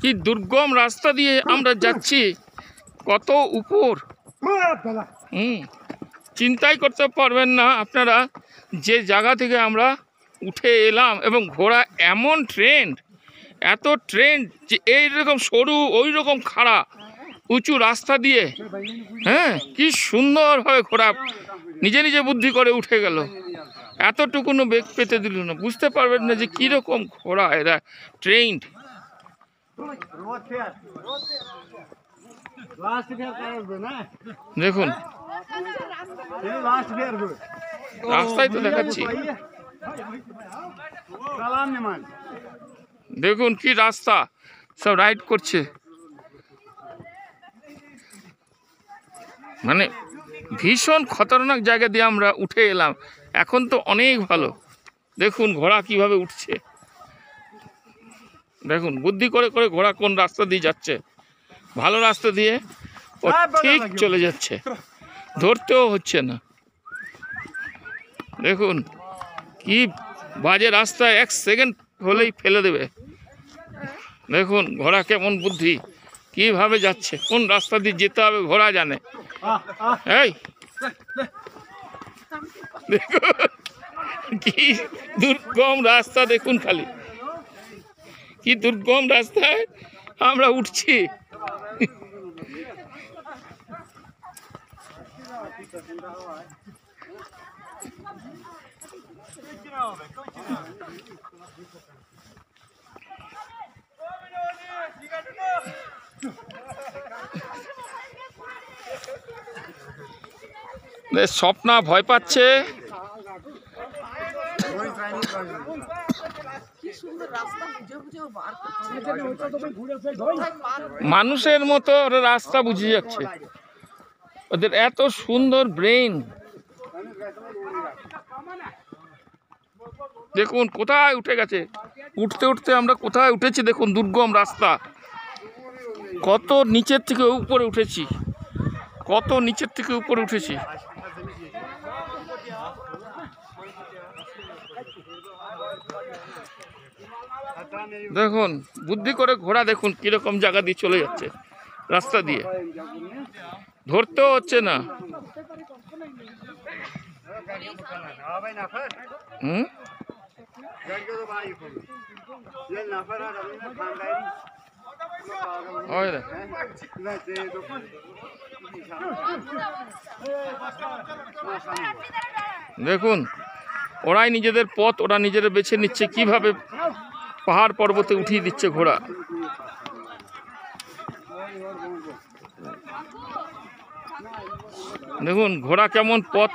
কি দুর্গম রাস্তা দিয়ে আমরা যাচ্ছি, কত উপর। চিন্তাই করতে পারবেন না আপনারা যে জায়গা থেকে আমরা উঠে এলাম। এবং ঘোড়া এমন ট্রেন্ড, এত ট্রেন্ড যে এইরকম সরু ওই রকম খাড়া উঁচু রাস্তা দিয়ে, হ্যাঁ, কি সুন্দরভাবে ঘোড়া নিজে নিজে বুদ্ধি করে উঠে গেল। এতটুকুনো বেগ পেতে দিল না, বুঝতে পারবেন না যে কীরকম ঘোড়া এরা ট্রেন্ড। দেখুন রাস্তায় তো দেখাচ্ছি, দেখুন কি রাস্তা, সব রাইড করছে। মানে ভীষণ খতরনাক জায়গা দিয়ে আমরা উঠে এলাম, এখন তো অনেক ভালো। দেখুন ঘোড়া কিভাবে উঠছে, দেখুন বুদ্ধি করে করে ঘোড়া কোন রাস্তা দিয়ে যাচ্ছে, ভালো রাস্তা দিয়ে ও ঠিক চলে যাচ্ছে, ধরতেও হচ্ছে না। দেখুন কি বাজে রাস্তা, 1 সেকেন্ড হলেই ফেলে দেবে। দেখুন ঘোড়া কেমন বুদ্ধি, কিভাবে যাচ্ছে, কোন রাস্তা দিয়ে যেতে হবে ঘোড়া জানে। এই দেখুন কি দুর্গম রাস্তা, দেখুন খালি কি দুর্গম রাস্তায় আমরা উঠছি। স্বপ্না ভয় পাচ্ছে, মানুষের মতো ওরা রাস্তা বুঝে যাচ্ছে, ওদের এত সুন্দর ব্রেন। দেখুন কোথায় উঠে গেছে, উঠতে উঠতে আমরা কোথায় উঠেছি। দেখুন দুর্গম রাস্তা, কত নিচের থেকে উপরে উঠেছি, কত নিচের থেকে উপরে উঠেছি। দেখুন বুদ্ধি করে ঘোড়া, দেখুন কিরকম জায়গা দিয়ে চলে যাচ্ছে, রাস্তা দিয়ে ধরতেও হচ্ছে না। দেখুন ওরাই নিজেদের পথ ওরা নিজেরা বেছে নিচ্ছে, কিভাবে পাহাড় পর্বতে উঠিয়ে দিচ্ছে ঘোড়া। দেখুন ঘোড়া কেমন পথ